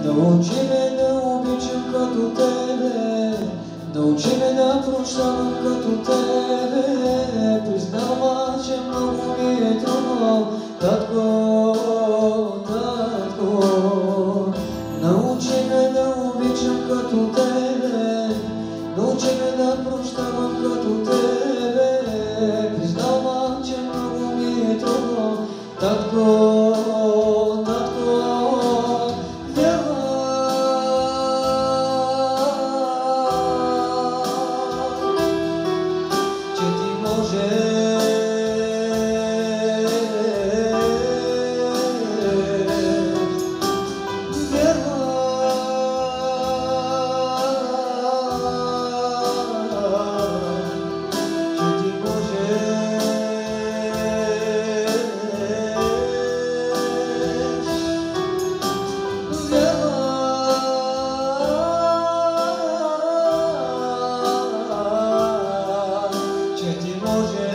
Научи ме да обичам като тебе, научи ме да прощавам като тебе. Признавам, че много ми е трудно, татко, татко. Научи ме да обичам като тебе, научи ме да прощавам като тебе. Признавам, че много ми е трудно, татко, татко. Че ти можеш